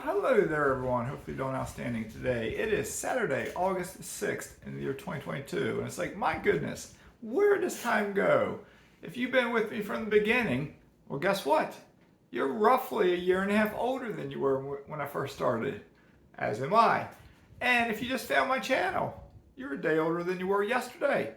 Hello there everyone, hopefully you're doing outstanding today. It is Saturday, August 6th in the year 2022, and it's like, my goodness, where did this time go? If you've been with me from the beginning, well guess what? You're roughly a year and a half older than you were when I first started, as am I. And if you just found my channel, you're a day older than you were yesterday,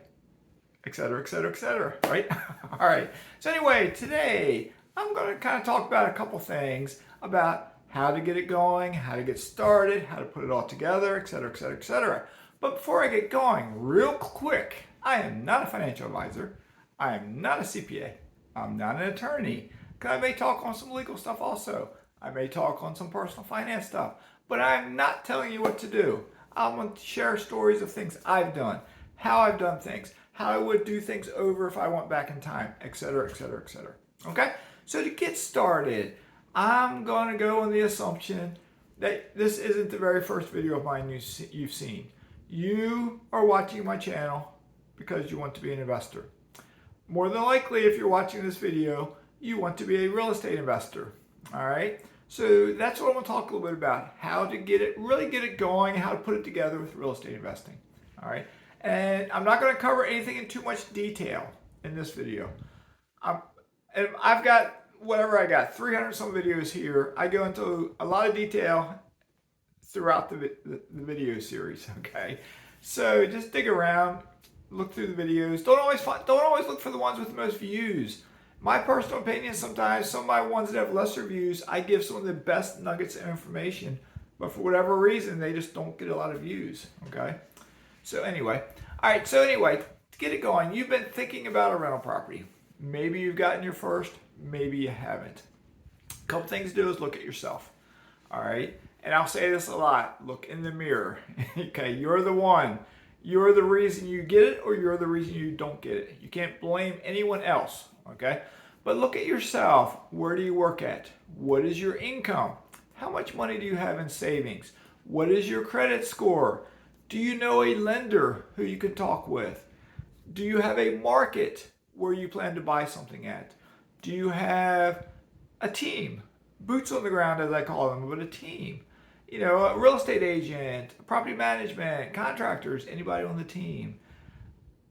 etc., etc., etc., right? All right, so anyway, today I'm going to kind of talk about a couple things about how to get it going, how to get started, how to put it all together, etc., etc., etc. But before I get going, real quick, I am not a financial advisor. I am not a CPA. I'm not an attorney. I may talk on some legal stuff also. I may talk on some personal finance stuff. But I'm not telling you what to do. I want to share stories of things I've done, how I've done things, how I would do things over if I went back in time, etc., etc., etc. Okay? So to get started, I'm going to go on the assumption that this isn't the very first video of mine you've seen. You are watching my channel because you want to be an investor. More than likely, if you're watching this video, you want to be a real estate investor. All right? So that's what I want to talk a little bit about, how to get it, really get it going, how to put it together with real estate investing. All right? And I'm not going to cover anything in too much detail in this video. And I've got whatever I got, 300 some videos here. I go into a lot of detail throughout the video series, okay? So just dig around, look through the videos. Don't always look for the ones with the most views. My personal opinion, sometimes some of my ones that have lesser views, I give some of the best nuggets of information, but for whatever reason, they just don't get a lot of views, okay? So anyway, all right, so anyway, to get it going, you've been thinking about a rental property. Maybe you've gotten your first, maybe you haven't. A couple things to do is look at yourself, all right? And I'll say this a lot, look in the mirror, okay? You're the one. You're the reason you get it or you're the reason you don't get it. You can't blame anyone else, okay? But look at yourself. Where do you work at? What is your income? How much money do you have in savings? What is your credit score? Do you know a lender who you can talk with? Do you have a market where you plan to buy something at? Do you have a team? Boots on the ground, as I call them, but a team. You know, a real estate agent, property management, contractors, anybody on the team,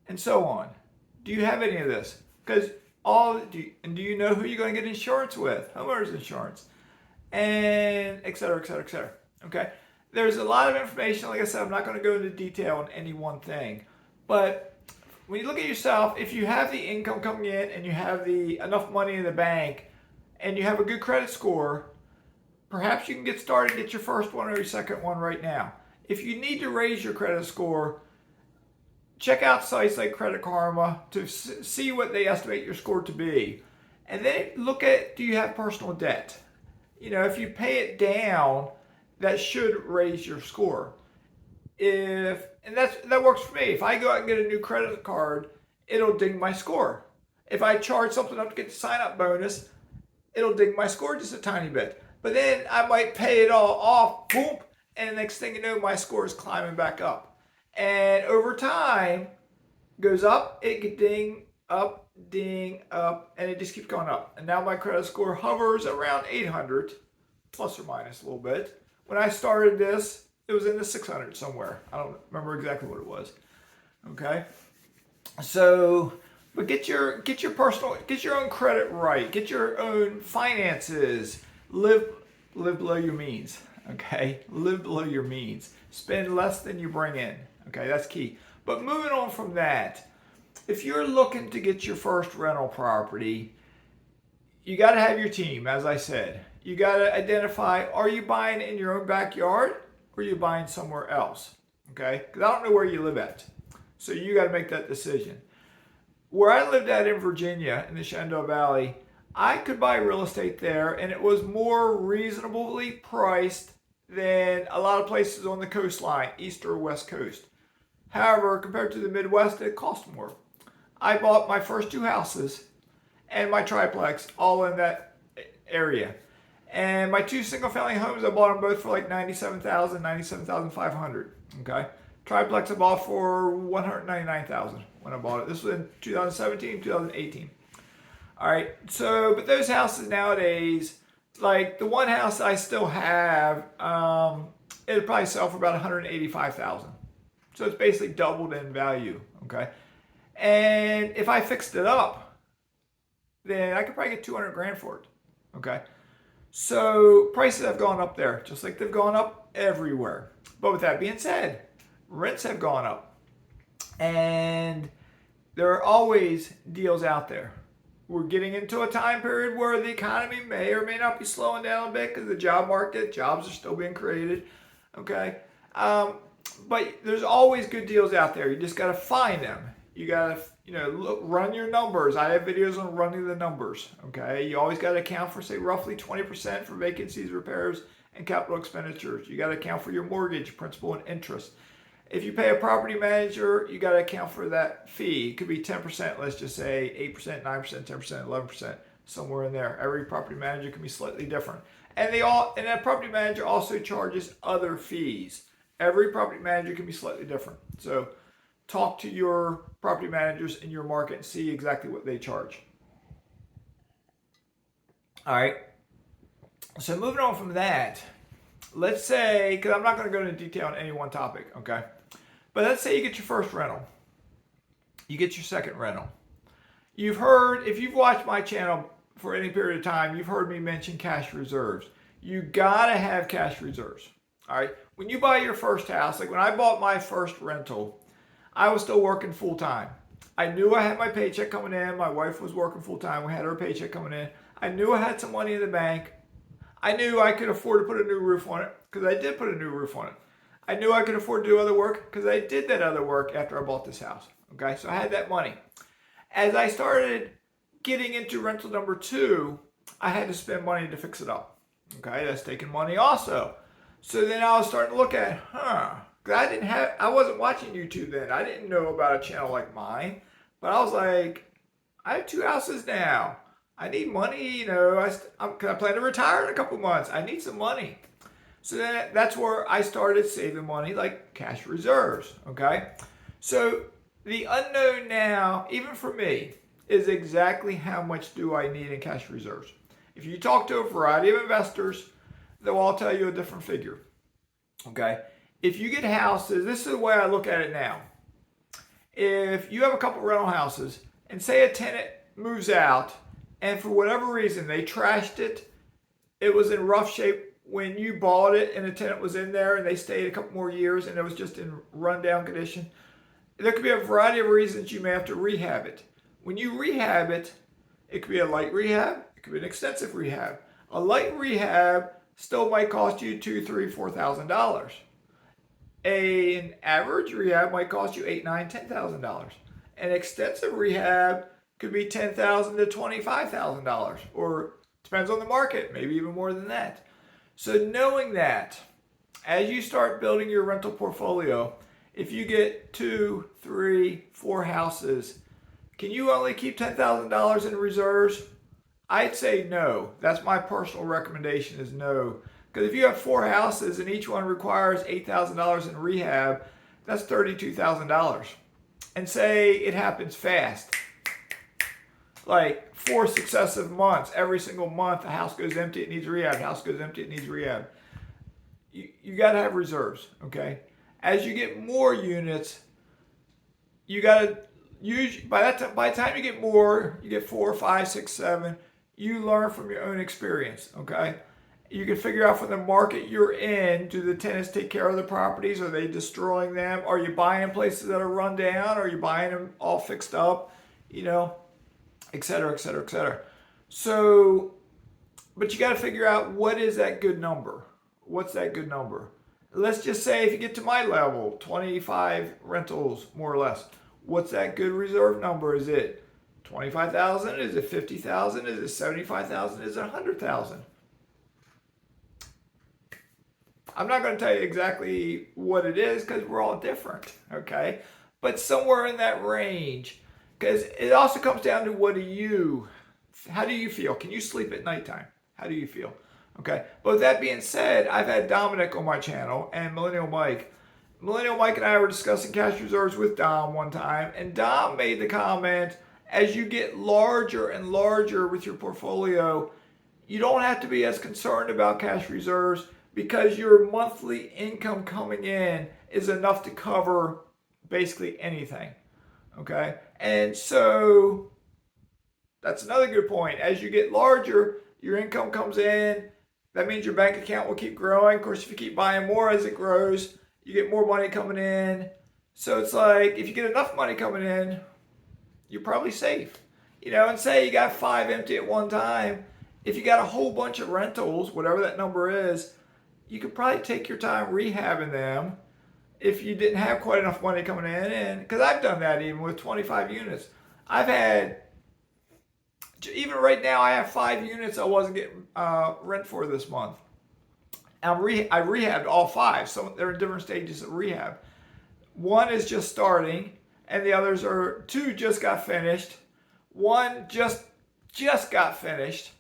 and so on. Do you have any of this? Because do you know who you're going to get insurance with? Homeowners Insurance, and et cetera, et cetera, et cetera. Okay? There's a lot of information. Like I said, I'm not going to go into detail on any one thing, but when you look at yourself, if you have the income coming in and you have enough money in the bank and you have a good credit score, perhaps you can get started, get your first one or your second one right now. If you need to raise your credit score, check out sites like Credit Karma to see what they estimate your score to be. And then look at, do you have personal debt? You know, if you pay it down, that should raise your score. And that works for me. If I go out and get a new credit card, it'll ding my score. If I charge something up to get the sign-up bonus, it'll ding my score just a tiny bit. But then I might pay it all off, boom, and the next thing you know, my score is climbing back up. And over time, goes up, it can ding up, and it just keeps going up. And now my credit score hovers around 800, plus or minus a little bit. When I started this, it was in the 600 somewhere. I don't remember exactly what it was. Okay, so but get your own credit right. Get your own finances. Live below your means. Okay, live below your means. Spend less than you bring in. Okay, that's key. But moving on from that, if you're looking to get your first rental property, you got to have your team. As I said, you got to identify: are you buying in your own backyard? Or are you buying somewhere else? Okay? Because I don't know where you live at. So you got to make that decision. Where I lived at in Virginia, in the Shenandoah Valley, I could buy real estate there, and it was more reasonably priced than a lot of places on the coastline, east or west coast. However, compared to the Midwest, it cost more. I bought my first two houses and my triplex all in that area. And my two single-family homes, I bought them both for like $97,000, $97,500. Okay, triplex I bought for $199,000 when I bought it. This was in 2017, 2018. All right, so but those houses nowadays, like the one house I still have, it'll probably sell for about 185,000. So it's basically doubled in value. Okay, and if I fixed it up, then I could probably get 200 grand for it. Okay, so prices have gone up there, just like they've gone up everywhere. But with that being said, rents have gone up, and there are always deals out there. We're getting into a time period where the economy may or may not be slowing down a bit because the job market, jobs are still being created. Okay. But there's always good deals out there. You just got to find them. You got to, run your numbers. I have videos on running the numbers. Okay. You always got to account for, say, roughly 20% for vacancies, repairs, and capital expenditures. You got to account for your mortgage, principal, and interest. If you pay a property manager, you got to account for that fee. It could be 10%, let's just say 8%, 9%, 10%, 11%, somewhere in there. Every property manager can be slightly different. And that property manager also charges other fees. Every property manager can be slightly different. So talk to your property managers in your market and see exactly what they charge. All right. So moving on from that, let's say, because I'm not going to go into detail on any one topic, okay? But let's say you get your first rental. You get your second rental. You've heard, if you've watched my channel for any period of time, you've heard me mention cash reserves. You got to have cash reserves, all right? When you buy your first house, like when I bought my first rental, I was still working full time. I knew I had my paycheck coming in. My wife was working full time. We had her paycheck coming in. I knew I had some money in the bank. I knew I could afford to put a new roof on it because I did put a new roof on it. I knew I could afford to do other work because I did that other work after I bought this house. Okay, so I had that money. As I started getting into rental number 2, I had to spend money to fix it up. Okay, that's taking money also. So then I was starting to look at, because I wasn't watching YouTube then. I didn't know about a channel like mine. But I was like, I have 2 houses now. I need money, because I plan to retire in a couple months. I need some money. So that's where I started saving money, like cash reserves, okay? So the unknown now, even for me, is exactly how much do I need in cash reserves. If you talk to a variety of investors, they'll all tell you a different figure, okay? If you get houses, this is the way I look at it now. If you have a couple rental houses, and say a tenant moves out, and for whatever reason, they trashed it, it was in rough shape when you bought it and the tenant was in there and they stayed a couple more years and it was just in rundown condition. There could be a variety of reasons you may have to rehab it. When you rehab it, it could be a light rehab, it could be an extensive rehab. A light rehab still might cost you $2,000, $3,000, $4,000. An average rehab might cost you $8,000, $9,000, $10,000. An extensive rehab could be $10,000 to $25,000, or depends on the market, maybe even more than that. So knowing that, as you start building your rental portfolio, if you get 2, 3, 4 houses, can you only keep $10,000 in reserves? I'd say no. That's my personal recommendation is no. Because if you have 4 houses and each one requires $8,000 in rehab, that's $32,000. And say it happens fast. Like 4 successive months, every single month, the house goes empty, it needs rehab. The house goes empty, it needs rehab. You got to have reserves, okay? As you get more units, you got to use, by the time you get more, you get 4, 5, 6, 7, you learn from your own experience, okay? You can figure out from the market you're in, do the tenants take care of the properties? Are they destroying them? Are you buying places that are run down? Are you buying them all fixed up? Et cetera, et cetera, et cetera. So, but you got to figure out what is that good number? What's that good number? Let's just say if you get to my level, 25 rentals, more or less. What's that good reserve number? Is it 25,000? Is it 50,000? Is it 75,000? Is it 100,000? I'm not going to tell you exactly what it is because we're all different, okay? But somewhere in that range. Because it also comes down to how do you feel? Can you sleep at nighttime? How do you feel? Okay. But with that being said, I've had Dominic on my channel and Millennial Mike. Millennial Mike and I were discussing cash reserves with Dom one time, and Dom made the comment, as you get larger and larger with your portfolio, you don't have to be as concerned about cash reserves because your monthly income coming in is enough to cover basically anything. Okay? And so that's another good point. As you get larger, your income comes in. That means your bank account will keep growing. Of course, if you keep buying more as it grows, you get more money coming in. So it's like if you get enough money coming in, you're probably safe. And say you got 5 empty at one time. If you got a whole bunch of rentals, whatever that number is, you could probably take your time rehabbing them if you didn't have quite enough money coming in. And because I've done that even with 25 units. I've had, even right now, I have 5 units I wasn't getting rent for this month. I rehabbed all 5. So they're in different stages of rehab. One is just starting, and the others are 2 just got finished. 1 just got finished,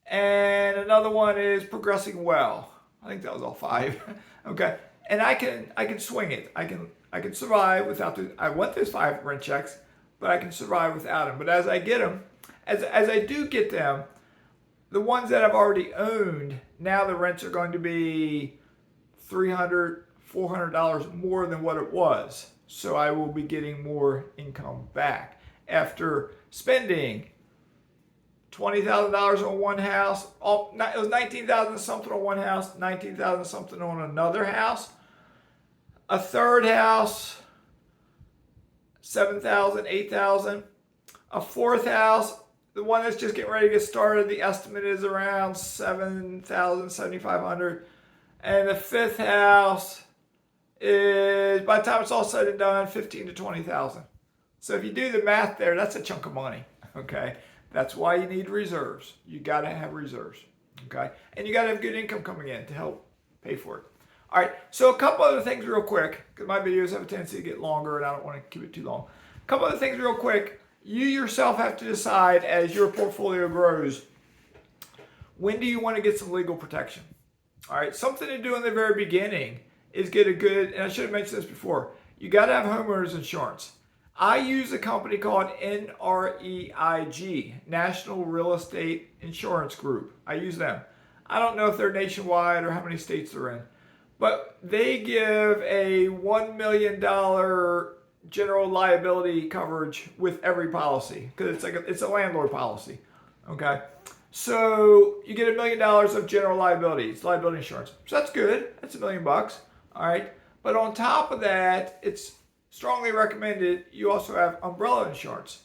and another one is progressing well. I think that was all 5. Okay, and I can swing it. I can survive without I want those 5 rent checks, but I can survive without them. But as I get them, as I do get them, the ones that I've already owned, now the rents are going to be $300, $400 more than what it was. So I will be getting more income back after spending $20,000 on one house. It was $19,000 something on one house, $19,000 something on another house. A third house, $7,000, $8,000. A fourth house, the one that's just getting ready to get started, the estimate is around $7,000, $7,500. And the fifth house is, by the time it's all said and done, $15,000 to $20,000. So if you do the math there, that's a chunk of money. Okay, that's why you need reserves. You got to have reserves. Okay, and you got to have good income coming in to help pay for it. All right, so a couple other things real quick, because my videos have a tendency to get longer and I don't want to keep it too long. A couple other things real quick. You yourself have to decide as your portfolio grows, when do you want to get some legal protection? All right, something to do in the very beginning is get a good, and I should have mentioned this before, you got to have homeowners insurance. I use a company called NREIG, National Real Estate Insurance Group. I use them. I don't know if they're nationwide or how many states they're in, but they give a $1 million general liability coverage with every policy because it's a landlord policy. Okay, so you get $1 million of general liability. It's liability insurance, so that's good. That's $1 million. All right, but on top of that, it's strongly recommended you also have umbrella insurance.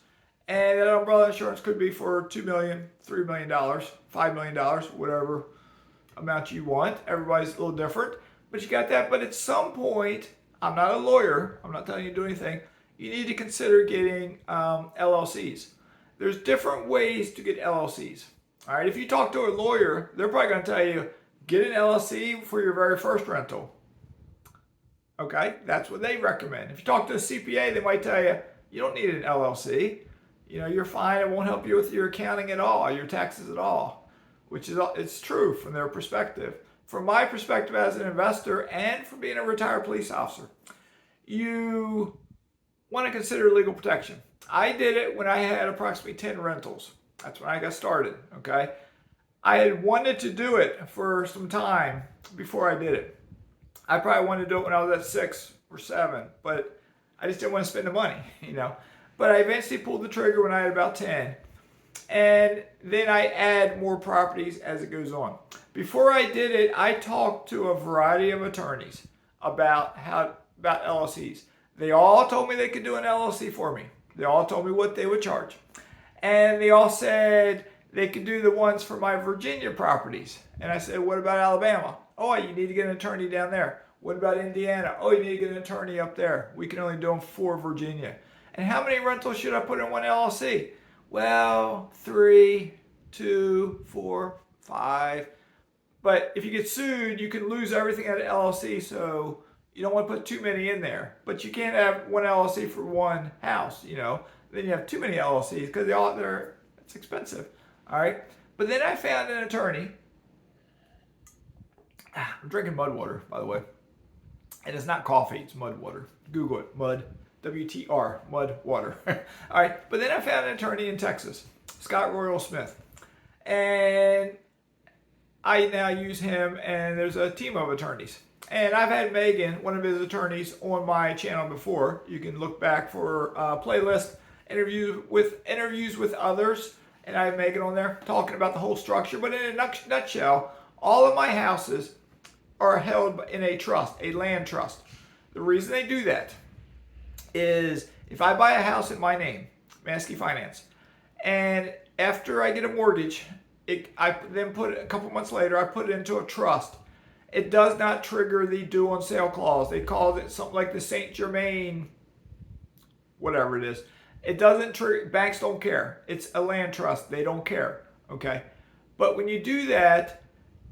And that umbrella insurance could be for $2 million, $3 million, $5 million, whatever amount you want. Everybody's a little different, but you got that. But at some point, I'm not a lawyer. I'm not telling you to do anything. You need to consider getting LLCs. There's different ways to get LLCs. All right, if you talk to a lawyer, they're probably going to tell you, get an LLC for your very first rental. Okay, that's what they recommend. If you talk to a CPA, they might tell you, you don't need an LLC. You're fine. It won't help you with your accounting at all, your taxes at all, which is, it's true from their perspective. From my perspective as an investor and from being a retired police officer, you want to consider legal protection. I did it when I had approximately 10 rentals. That's when I got started, okay? I had wanted to do it for some time before I did it. I probably wanted to do it when I was at 6 or 7, but I just didn't want to spend the money, But I eventually pulled the trigger when I had about 10. And then I add more properties as it goes on. Before I did it, I talked to a variety of attorneys about LLCs. They all told me they could do an LLC for me. They all told me what they would charge. And they all said they could do the ones for my Virginia properties. And I said, what about Alabama? Oh, you need to get an attorney down there. What about Indiana? Oh, you need to get an attorney up there. We can only do them for Virginia. And how many rentals should I put in one LLC? Well, 3, 2, 4, 5. But if you get sued, you can lose everything at an LLC, so you don't want to put too many in there. But you can't have one LLC for one house, Then you have too many LLCs because it's expensive. All right. But then I found an attorney. I'm drinking mud water, by the way. And it's not coffee, it's mud water. Google it, mud, WTR, mud water. All right, but then I found an attorney in Texas, Scott Royal Smith. And I now use him, and there's a team of attorneys. And I've had Megan, one of his attorneys, on my channel before. You can look back for a playlist, interviews with others, and I have Megan on there talking about the whole structure. But in a nutshell, all of my houses are held in a trust, a land trust. The reason they do that is if I buy a house in my name, Mazske Finance, and after I get a mortgage, I then put it a couple months later, I put it into a trust. It does not trigger the due on sale clause. They call it something like the Saint Germain, whatever it is. It doesn't trigger. Banks don't care. It's a land trust. They don't care. Okay. But when you do that,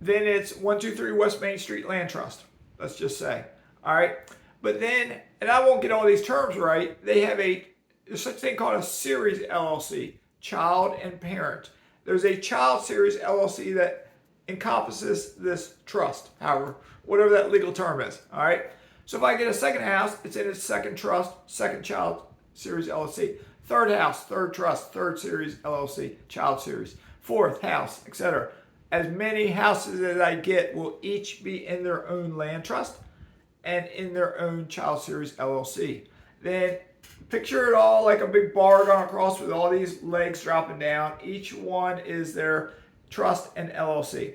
then it's 123 West Main Street Land Trust. Let's just say. All right. But then, and I won't get all these terms right, they have there's such a thing called a series LLC, child and parent. There's a child series LLC that encompasses this trust, however, whatever that legal term is. All right. So if I get a second house, it's in its second trust, second child series LLC. Third house, third trust, third series LLC, child series. Fourth house, etc. As many houses as I get will each be in their own land trust and in their own child series LLC. Then picture it all like a big bar going across with all these legs dropping down. Each one is their trust and LLC.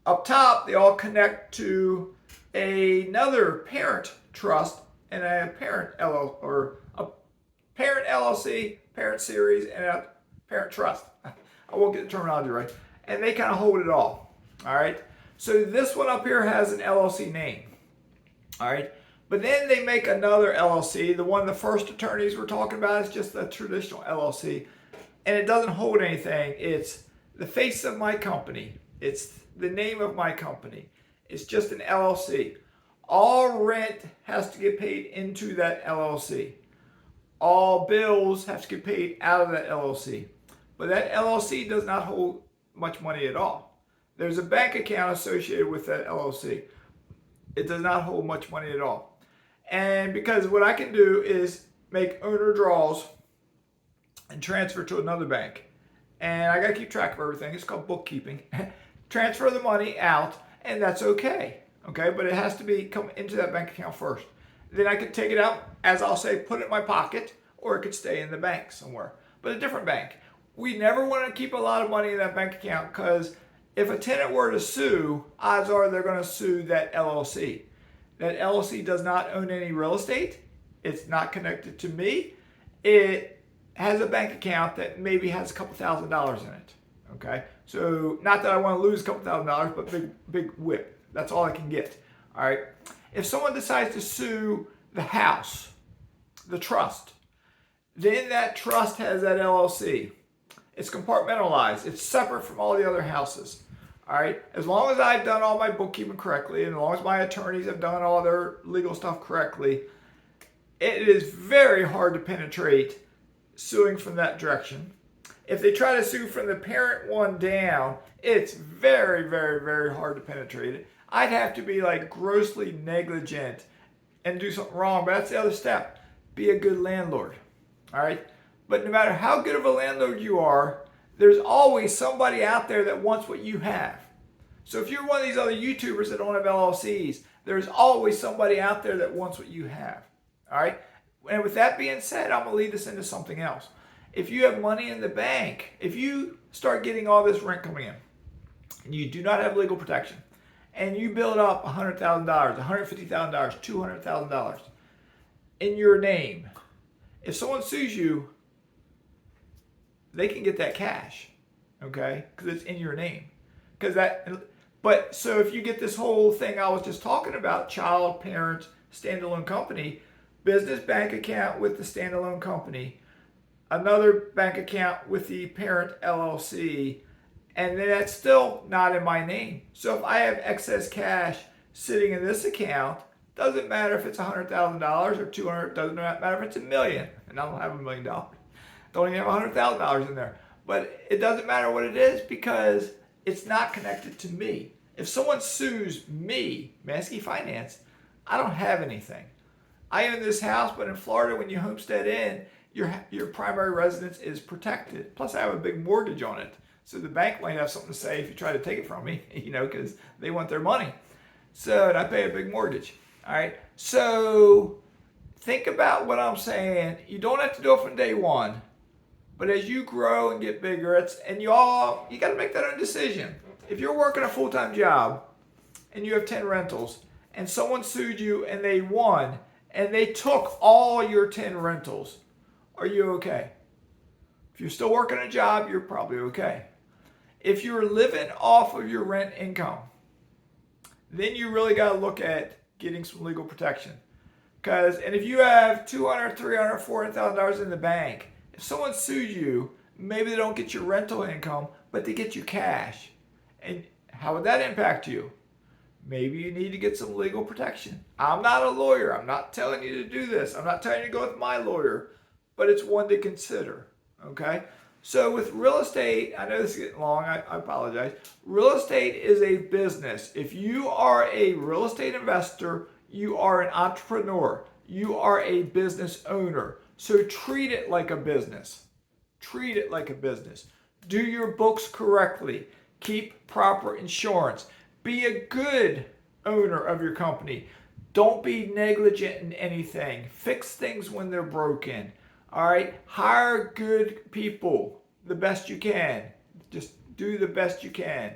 Up top, they all connect to another parent trust and a parent parent LLC, parent series, and a parent trust. I won't get the terminology right. And they kind of hold it all. All right. So this one up here has an LLC name. All right. But then they make another LLC. The one the first attorneys were talking about is just a traditional LLC. And it doesn't hold anything. It's the face of my company. It's the name of my company. It's just an LLC. All rent has to get paid into that LLC. All bills have to get paid out of that LLC. But that LLC does not hold much money at all. There's a bank account associated with that LLC. It does not hold much money at all. And because what I can do is make owner draws and transfer to another bank. And I got to keep track of everything. It's called bookkeeping. Transfer the money out, and that's okay. Okay, but it has to come into that bank account first. Then I could take it out, as I'll say, put it in my pocket, or it could stay in the bank somewhere. But a different bank. We never want to keep a lot of money in that bank account because if a tenant were to sue, odds are they're going to sue that LLC. That LLC does not own any real estate. It's not connected to me. It has a bank account that maybe has a couple $1,000s in it. Okay, so not that I want to lose a couple $1,000, but big whip. That's all I can get. All right. If someone decides to sue the house, the trust, then that trust has that LLC. It's compartmentalized. It's separate from all the other houses. All right. As long as I've done all my bookkeeping correctly, and as long as my attorneys have done all their legal stuff correctly, it is very hard to penetrate suing from that direction. If they try to sue from the parent one down, it's very, very, very hard to penetrate it. I'd have to be like grossly negligent and do something wrong, but that's the other step. Be a good landlord. All right. But no matter how good of a landlord you are, there's always somebody out there that wants what you have. So if you're one of these other YouTubers that don't have LLCs, there's always somebody out there that wants what you have. All right. And with that being said, I'm going to lead this into something else. If you have money in the bank, if you start getting all this rent coming in, and you do not have legal protection, and you build up $100,000, $150,000, $200,000 in your name, if someone sues you, they can get that cash, okay? Because it's in your name. But so if you get this whole thing I was just talking about, child, parent, standalone company, business bank account with the standalone company, another bank account with the parent LLC, and then that's still not in my name. So if I have excess cash sitting in this account, doesn't matter if it's $100,000 or $200,000, doesn't matter if it's $1 million, and I don't have $1 million. Don't even have $100,000 in there. But it doesn't matter what it is because it's not connected to me. If someone sues me, Mazske Finance, I don't have anything. I own this house, but in Florida, when you homestead in, your primary residence is protected. Plus, I have a big mortgage on it. So the bank might have something to say if you try to take it from me, because they want their money. So, and I pay a big mortgage. All right. So think about what I'm saying. You don't have to do it from day one, but as you grow and get bigger, you got to make that own decision. If you're working a full-time job and you have 10 rentals and someone sued you and they won and they took all your 10 rentals, are you okay? If you're still working a job, you're probably okay. If you're living off of your rent income, then you really got to look at getting some legal protection. And if you have $200,000, $300,000, $400,000 in the bank, if someone sues you, maybe they don't get your rental income, but they get you cash. And how would that impact you? Maybe you need to get some legal protection. I'm not a lawyer. I'm not telling you to do this. I'm not telling you to go with my lawyer, but it's one to consider. Okay? So with real estate, I know this is getting long, I apologize. Real estate is a business. If you are a real estate investor, you are an entrepreneur. You are a business owner. So treat it like a business. Treat it like a business. Do your books correctly. Keep proper insurance. Be a good owner of your company. Don't be negligent in anything. Fix things when they're broken. All right, hire good people the best you can. Just do the best you can.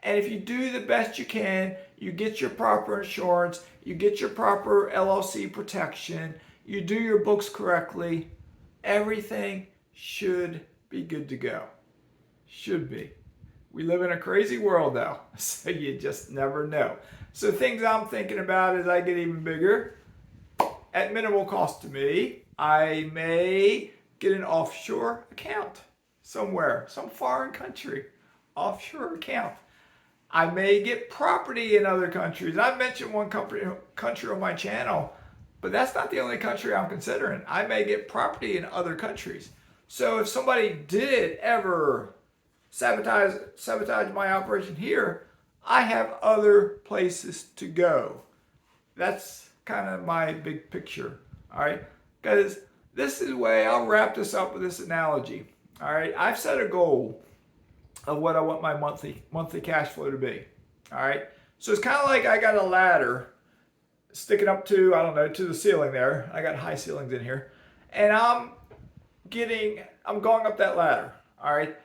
And if you do the best you can, you get your proper insurance, you get your proper LLC protection, you do your books correctly, everything should be good to go. Should be. We live in a crazy world though, so you just never know. So things I'm thinking about as I get even bigger, at minimal cost to me, I may get an offshore account somewhere, some foreign country, offshore account. I may get property in other countries. I've mentioned one country on my channel, but that's not the only country I'm considering. I may get property in other countries. So if somebody did ever sabotage my operation here, I have other places to go. That's kind of my big picture, all right? Because this is the way I'll wrap this up with this analogy. All right, I've set a goal of what I want my monthly cash flow to be. All right, so it's kind of like I got a ladder sticking up to, I don't know, to the ceiling there. I got high ceilings in here, and I'm going up that ladder. All right,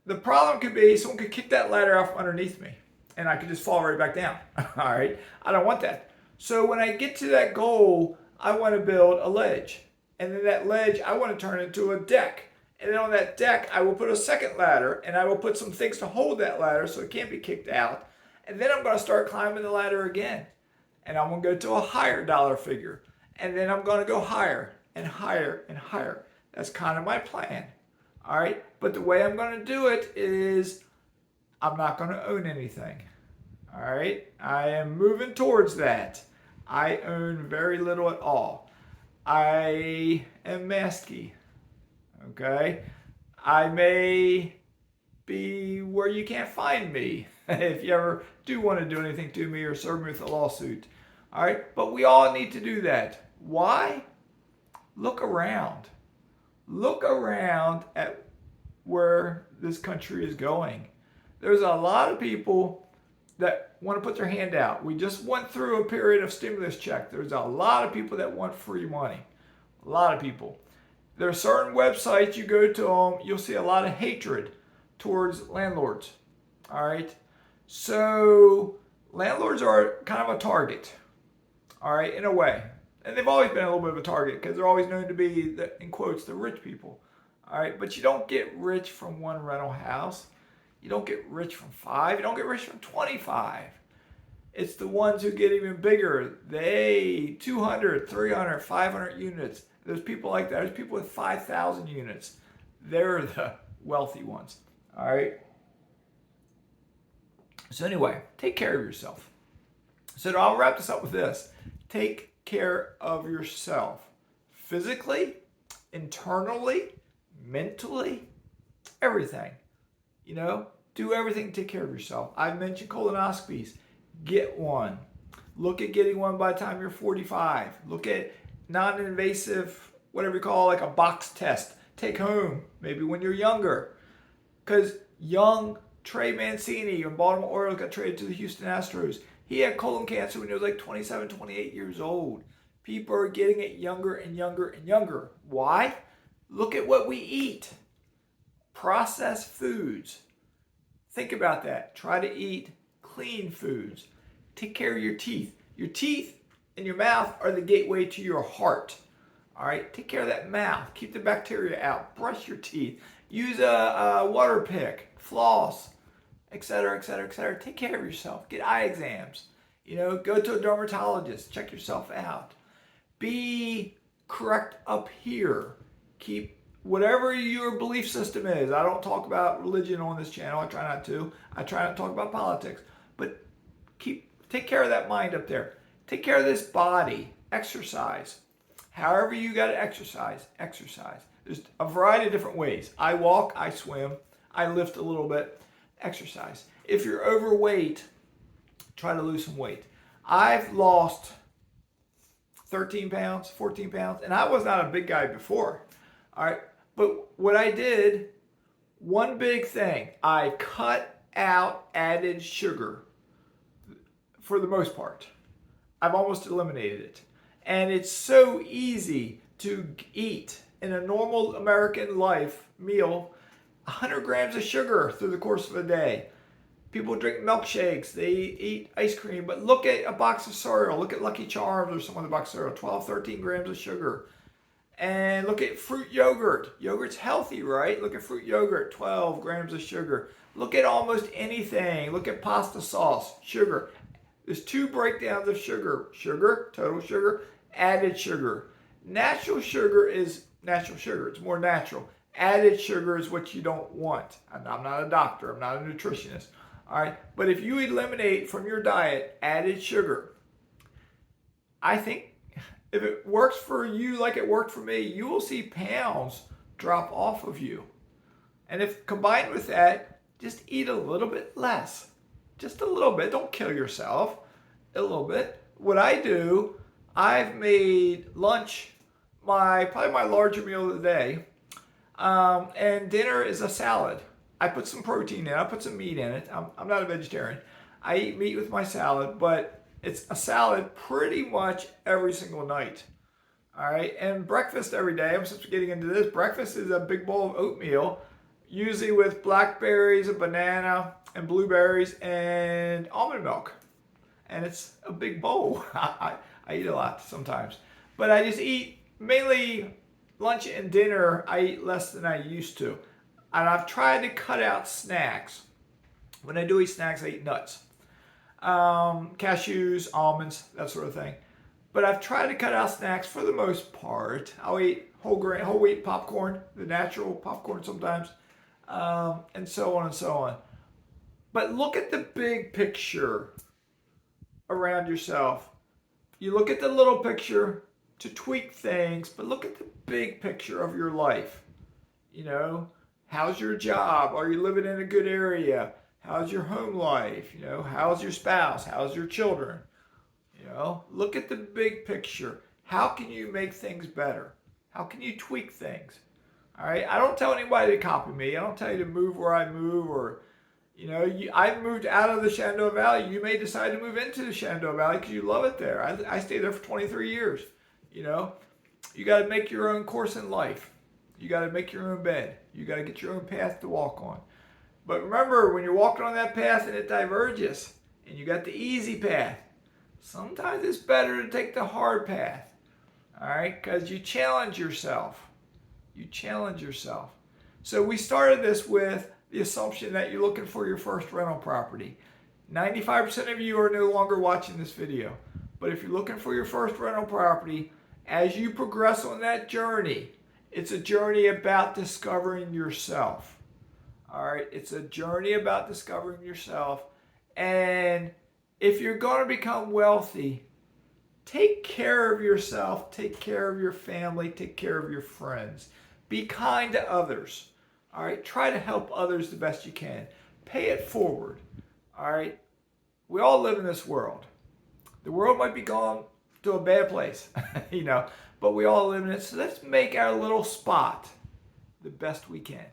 the problem could be someone could kick that ladder off underneath me, and I could just fall right back down. All right, I don't want that. So when I get to that goal, I want to build a ledge. And then that ledge, I want to turn into a deck. And then on that deck, I will put a second ladder, and I will put some things to hold that ladder so it can't be kicked out. And then I'm going to start climbing the ladder again. And I'm going to go to a higher dollar figure. And then I'm going to go higher and higher and higher. That's kind of my plan. All right. But the way I'm going to do it is I'm not going to own anything. All right. I am moving towards that. I own very little at all. I am mazske. Okay. I may be where you can't find me if you ever do want to do anything to me or serve me with a lawsuit. All right. But we all need to do that. Why? Look around. Look around at where this country is going. There's a lot of people that want to put their hand out. We just went through a period of stimulus check. There's a lot of people that want free money. A lot of people. There are certain websites you go to them, you'll see a lot of hatred towards landlords. All right. So landlords are kind of a target. All right, in a way. And they've always been a little bit of a target because they're always known to be, in quotes, the rich people. All right, but you don't get rich from one rental house. You don't get rich from 5. You don't get rich from 25. It's the ones who get even bigger. They 200, 300, 500 units. There's people like that. There's people with 5,000 units. They're the wealthy ones. All right. So anyway, take care of yourself. So I'll wrap this up with this. Take care of yourself. Physically, internally, mentally, everything. You know, do everything to take care of yourself. I mentioned colonoscopies. Get one. Look at getting one by the time you're 45. Look at non-invasive, whatever you call, like a box test. Take home, maybe when you're younger. Because Young Trey Mancini from Baltimore Orioles got traded to the Houston Astros. He had colon cancer when he was like 27, 28 years old. People are getting it younger and younger and younger. Why? Look at what we eat. Processed foods. Think about that. Try to eat clean foods. Take care of your teeth. Your teeth and your mouth are the gateway to your heart. All right? Take care of that mouth. Keep the bacteria out. Brush your teeth. Use a water pick. Floss. Etc., etc., etc. Take care of yourself. Get eye exams. Go to a dermatologist. Check yourself out. Be correct up here. Keep whatever your belief system is. I don't talk about religion on this channel. I try not to. I try not to talk about politics. But take care of that mind up there. Take care of this body. Exercise. However you got to exercise, exercise. There's a variety of different ways. I walk, I swim, I lift a little bit. Exercise. If you're overweight, try to lose some weight. I've lost 13 pounds, 14 pounds, and I was not a big guy before. All right. But what I did, one big thing, I cut out added sugar for the most part. I've almost eliminated it. And it's so easy to eat in a normal American life meal, 100 grams of sugar through the course of a day. People drink milkshakes, they eat ice cream, but look at a box of cereal. Look at Lucky Charms or some other box of cereal, 12, 13 grams of sugar. And look at fruit yogurt. Yogurt's healthy, right? Look at fruit yogurt, 12 grams of sugar. Look at almost anything. Look at pasta sauce, sugar. There's two breakdowns of sugar. Sugar, total sugar, added sugar. Natural sugar is natural sugar. It's more natural. Added sugar is what you don't want. I'm not a doctor. I'm not a nutritionist. All right. But if you eliminate from your diet added sugar, I think if it works for you like it worked for me, you will see pounds drop off of you. And if combined with that, just eat a little bit less. Just a little bit. Don't kill yourself. A little bit. What I do, I've made lunch probably my larger meal of the day. And dinner is a salad. I put some protein in it. I put some meat in it. I'm not a vegetarian. I eat meat with my salad, but it's a salad pretty much every single night. All right. And breakfast every day. I'm supposed to be getting into this. Breakfast is a big bowl of oatmeal, usually with blackberries, a banana, and blueberries, and almond milk. And it's a big bowl. I eat a lot sometimes. But I just eat mainly lunch and dinner. I eat less than I used to. And I've tried to cut out snacks. When I do eat snacks, I eat nuts. Cashews, almonds, that sort of thing. But I've tried to cut out snacks for the most part. I'll eat whole wheat popcorn, the natural popcorn sometimes, and so on and so on. But look at the big picture around yourself. You look at the little picture to tweak things, but look at the big picture of your life. How's your job? Are you living in a good area? How's your home life? How's your spouse? How's your children? Look at the big picture. How can you make things better? How can you tweak things? All right. I don't tell anybody to copy me. I don't tell you to move where I move or, I've moved out of the Shenandoah Valley. You may decide to move into the Shenandoah Valley because you love it there. I stayed there for 23 years. You got to make your own course in life. You got to make your own bed. You got to get your own path to walk on. But remember, when you're walking on that path and it diverges, and you got the easy path, sometimes it's better to take the hard path. All right? Because you challenge yourself. You challenge yourself. So we started this with the assumption that you're looking for your first rental property. 95% of you are no longer watching this video. But if you're looking for your first rental property, as you progress on that journey, it's a journey about discovering yourself. All right? It's a journey about discovering yourself. And if you're going to become wealthy, take care of yourself, take care of your family, take care of your friends. Be kind to others. All right? Try to help others the best you can. Pay it forward. All right? We all live in this world. The world might be going to a bad place, but we all live in it. So let's make our little spot the best we can.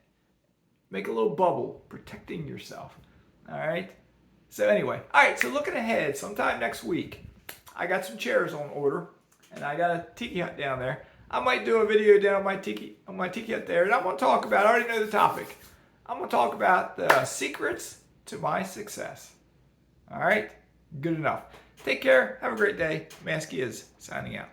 Make a little bubble, protecting yourself. All right? So anyway, all right, so looking ahead, sometime next week, I got some chairs on order, and I got a tiki hut down there. I might do a video down on my tiki hut there, and I'm going to talk about, I already know the topic. I'm going to talk about the secrets to my success. All right? Good enough. Take care. Have a great day. Mazske is signing out.